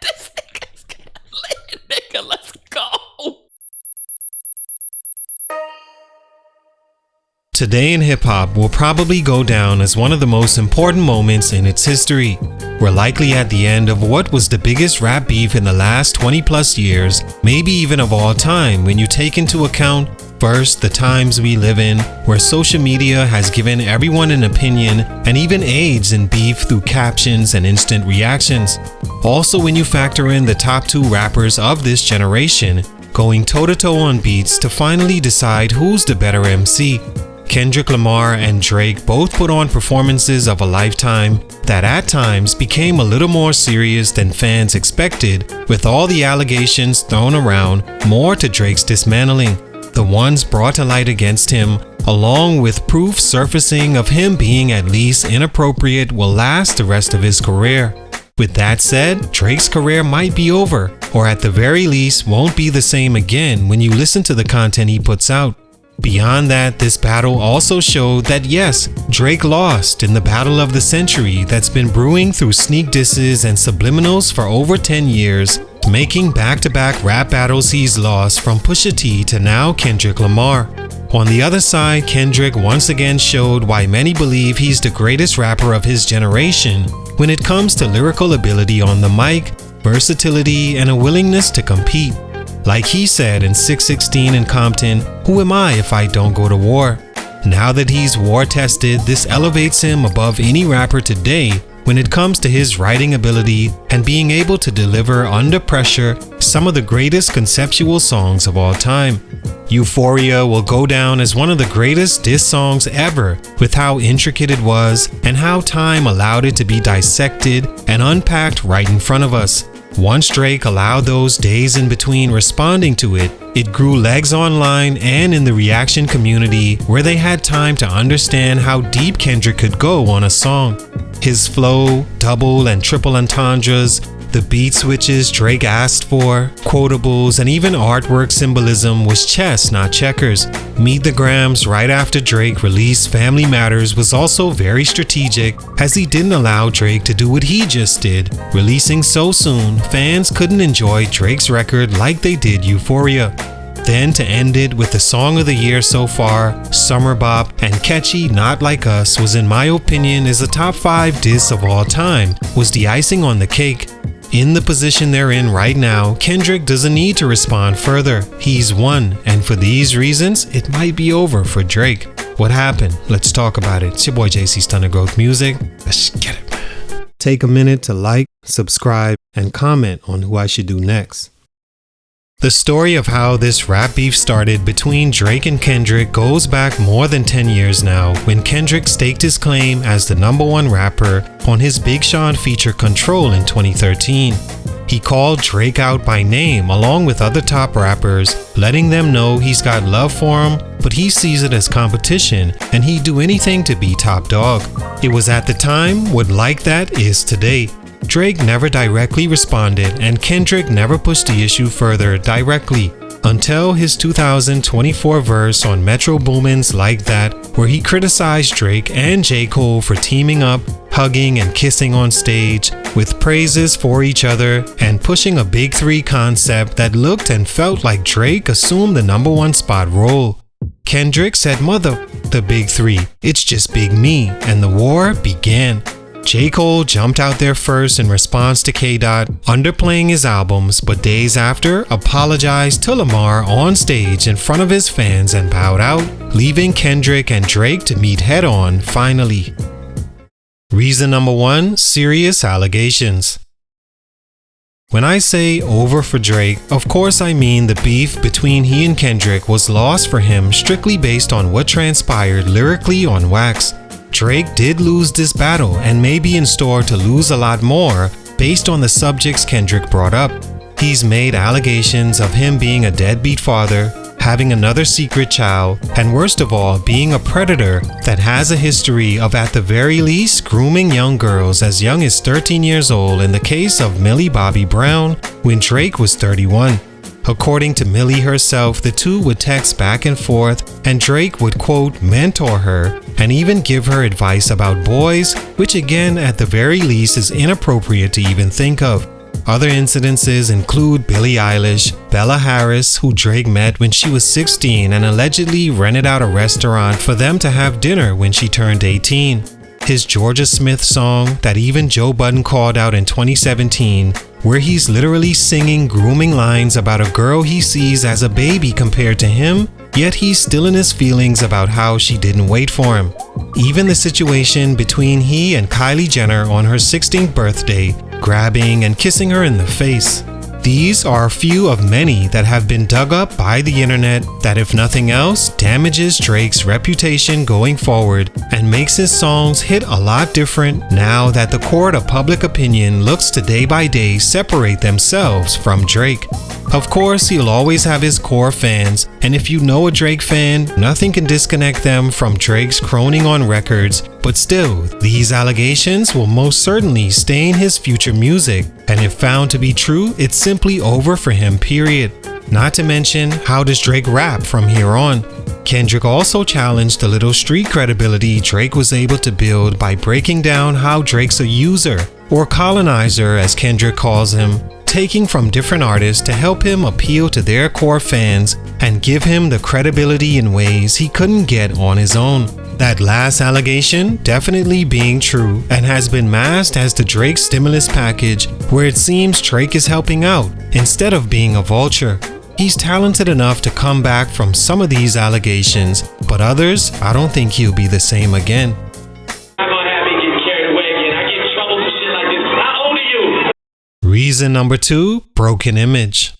This nigga's lit, nigga. Let's go. Today in hip-hop will probably go down as one of the most important moments in its history. We're likely at the end of what was the biggest rap beef in the last 20 plus years, maybe even of all time, when you take into account first, the times we live in, where social media has given everyone an opinion and even aids in beef through captions and instant reactions. Also, when you factor in the top two rappers of this generation going toe-to-toe on beats to finally decide who's the better MC. Kendrick Lamar and Drake both put on performances of a lifetime that at times became a little more serious than fans expected, with all the allegations thrown around, more to Drake's dismantling. The ones brought to light against him, along with proof surfacing of him being at least inappropriate, will last the rest of his career. With that said, Drake's career might be over, or at the very least won't be the same again when you listen to the content he puts out. Beyond that, this battle also showed that yes, Drake lost in the battle of the century that's been brewing through sneak disses and subliminals for over 10 years, making back-to-back rap battles he's lost from Pusha T to now Kendrick Lamar. On the other side, Kendrick once again showed why many believe he's the greatest rapper of his generation when it comes to lyrical ability on the mic, versatility, and a willingness to compete. Like he said in 616 in Compton, "Who am I if I don't go to war?" Now that he's war-tested, this elevates him above any rapper today when it comes to his writing ability and being able to deliver under pressure some of the greatest conceptual songs of all time. Euphoria will go down as one of the greatest diss songs ever, with how intricate it was and how time allowed it to be dissected and unpacked right in front of us. Once Drake allowed those days in between responding to it, it grew legs online and in the reaction community where they had time to understand how deep Kendrick could go on a song. His flow, double and triple entendres, the beat switches Drake asked for, quotables, and even artwork symbolism was chess, not checkers. Meet the Grams right after Drake released Family Matters was also very strategic, as he didn't allow Drake to do what he just did. Releasing so soon, fans couldn't enjoy Drake's record like they did Euphoria. Then to end it with the song of the year so far, Summer Bop, and catchy Not Like Us was in my opinion is a top 5 diss of all time, was the icing on the cake. In the position they're in right now, Kendrick doesn't need to respond further. He's won, and for these reasons, it might be over for Drake. What happened? Let's talk about it. It's your boy JC Stunted Growth Music. Let's get it, man. Take a minute to like, subscribe, and comment on who I should do next. The story of how this rap beef started between Drake and Kendrick goes back more than 10 years now, when Kendrick staked his claim as the #1 rapper on his Big Sean feature Control in 2013. He called Drake out by name along with other top rappers, letting them know he's got love for him, but he sees it as competition and he'd do anything to be top dog. It was at the time what like that is today. Drake never directly responded and Kendrick never pushed the issue further directly until his 2024 verse on Metro Boomin's Like That, where he criticized Drake and J. Cole for teaming up, hugging and kissing on stage, with praises for each other and pushing a Big Three concept that looked and felt like Drake assumed the #1 spot role. Kendrick said, "Mother, the Big Three, it's just Big Me," and the war began. J. Cole jumped out there first in response to K-Dot, underplaying his albums, but days after, apologized to Lamar on stage in front of his fans and bowed out, leaving Kendrick and Drake to meet head-on finally. Reason number 1, serious allegations. When I say over for Drake, of course I mean the beef between he and Kendrick was lost for him strictly based on what transpired lyrically on wax. Drake did lose this battle and may be in store to lose a lot more based on the subjects Kendrick brought up. He's made allegations of him being a deadbeat father, having another secret child, and worst of all, being a predator that has a history of at the very least grooming young girls as young as 13 years old in the case of Millie Bobby Brown when Drake was 31. According to Millie herself, the two would text back and forth, and Drake would, quote, mentor her and even give her advice about boys, which again, at the very least, is inappropriate to even think of. Other incidences include Billie Eilish, Bella Harris, who Drake met when she was 16 and allegedly rented out a restaurant for them to have dinner when she turned 18. His Georgia Smith song that even Joe Budden called out in 2017, where he's literally singing grooming lines about a girl he sees as a baby compared to him, yet he's still in his feelings about how she didn't wait for him. Even the situation between he and Kylie Jenner on her 16th birthday, grabbing and kissing her in the face. These are a few of many that have been dug up by the internet that, if nothing else, damages Drake's reputation going forward and makes his songs hit a lot different now that the court of public opinion looks to day by day separate themselves from Drake. Of course, he'll always have his core fans, and if you know a Drake fan, nothing can disconnect them from Drake's croning on records, but still, these allegations will most certainly stain his future music, and if found to be true, it's simply over for him, period. Not to mention, how does Drake rap from here on? Kendrick also challenged the little street credibility Drake was able to build by breaking down how Drake's a user, or colonizer as Kendrick calls him, taking from different artists to help him appeal to their core fans and give him the credibility in ways he couldn't get on his own. That last allegation definitely being true and has been masked as the Drake stimulus package, where it seems Drake is helping out instead of being a vulture. He's talented enough to come back from some of these allegations, but others, I don't think he'll be the same again. Reason number 2, broken image.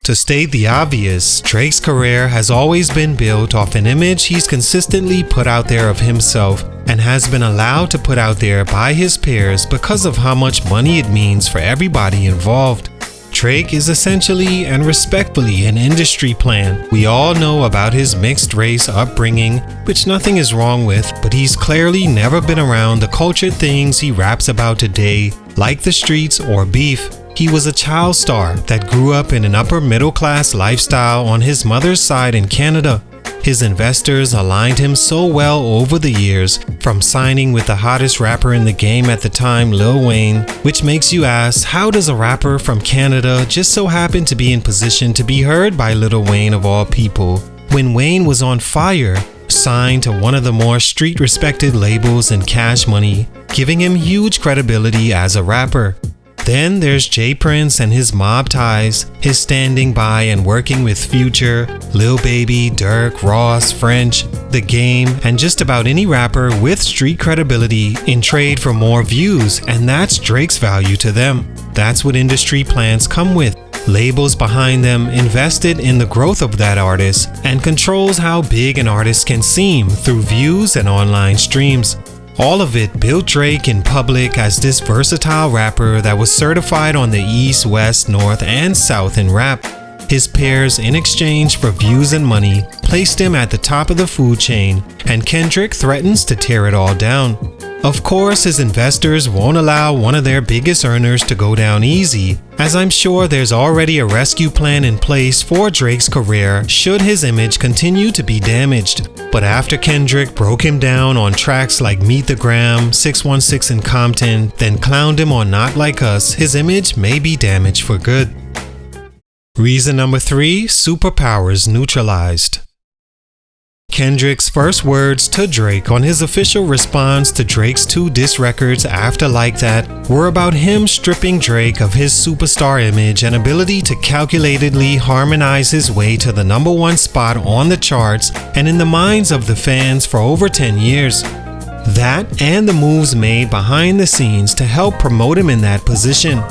To state the obvious, Drake's career has always been built off an image he's consistently put out there of himself and has been allowed to put out there by his peers because of how much money it means for everybody involved. Drake is essentially and respectfully an industry plant. We all know about his mixed race upbringing, which nothing is wrong with, but he's clearly never been around the cultured things he raps about today, like the streets or beef. He was a child star that grew up in an upper middle class lifestyle on his mother's side in Canada. His investors aligned him so well over the years, from signing with the hottest rapper in the game at the time, Lil Wayne, which makes you ask, how does a rapper from Canada just so happen to be in position to be heard by Lil Wayne of all people, when Wayne was on fire, signed to one of the more street-respected labels in Cash Money, giving him huge credibility as a rapper. Then there's Jay Prince and his mob ties, his standing by and working with Future, Lil Baby, Durk, Ross, French, The Game, and just about any rapper with street credibility in trade for more views, and that's Drake's value to them. That's what industry plants come with. Labels behind them invested in the growth of that artist and controls how big an artist can seem through views and online streams. All of it built Drake in public as this versatile rapper that was certified on the East, West, North, and South in rap. His peers, in exchange for views and money, placed him at the top of the food chain, and Kendrick threatens to tear it all down. Of course, his investors won't allow one of their biggest earners to go down easy, as I'm sure there's already a rescue plan in place for Drake's career should his image continue to be damaged. But after Kendrick broke him down on tracks like Meet the Gram, 616 and Compton, then clowned him on Not Like Us, his image may be damaged for good. Reason number 3, superpowers neutralized. Kendrick's first words to Drake on his official response to Drake's 2 diss records after Like That were about him stripping Drake of his superstar image and ability to calculatedly harmonize his way to the #1 spot on the charts and in the minds of the fans for over 10 years. That and the moves made behind the scenes to help promote him in that position.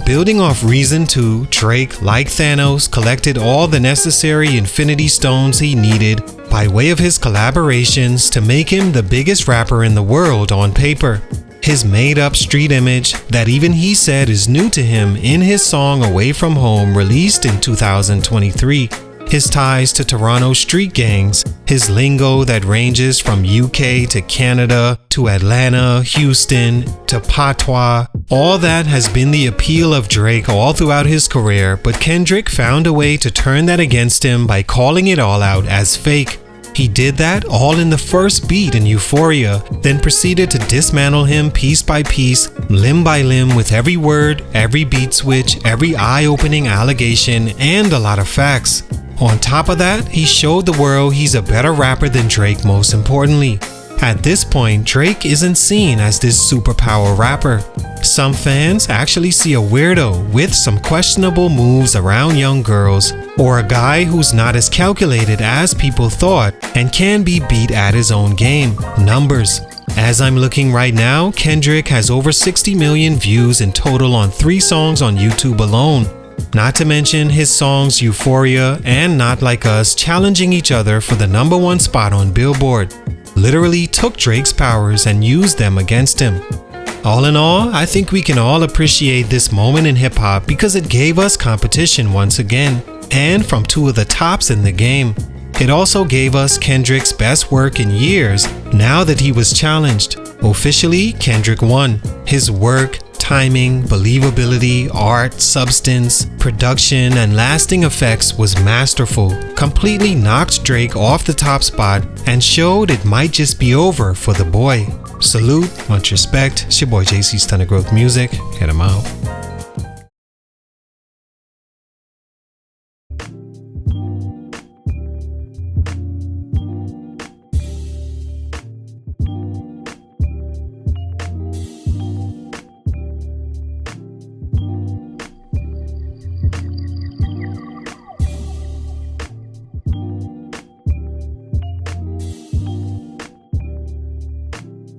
Building off Reason 2, Drake, like Thanos, collected all the necessary Infinity Stones he needed by way of his collaborations to make him the biggest rapper in the world on paper. His made-up street image that even he said is new to him in his song Away From Home released in 2023. His ties to Toronto street gangs, his lingo that ranges from UK to Canada to Atlanta, Houston to patois, All that has been the appeal of Drake all throughout his career, but Kendrick found a way to turn that against him by calling it all out as fake. He did that all in the first beat in Euphoria, then proceeded to dismantle him piece by piece, limb by limb, with every word, every beat switch, every eye-opening allegation, and a lot of facts. On top of that, he showed the world he's a better rapper than Drake, most importantly. At this point, Drake isn't seen as this superpower rapper. Some fans actually see a weirdo with some questionable moves around young girls, or a guy who's not as calculated as people thought and can be beat at his own game, numbers. As I'm looking right now, Kendrick has over 60 million views in total on 3 songs on YouTube alone. Not to mention his songs Euphoria and Not Like Us challenging each other for the #1 spot on Billboard. Literally took Drake's powers and used them against him. All in all, I think we can all appreciate this moment in hip-hop because it gave us competition once again, and from 2 of the tops in the game. It also gave us Kendrick's best work in years now that he was challenged. Officially, Kendrick won. His work, timing, believability, art, substance, production, and lasting effects was masterful, completely knocked Drake off the top spot and showed it might just be over for the boy. Salute, much respect. It's your boy JC Stunted Growth Music. Hit him out.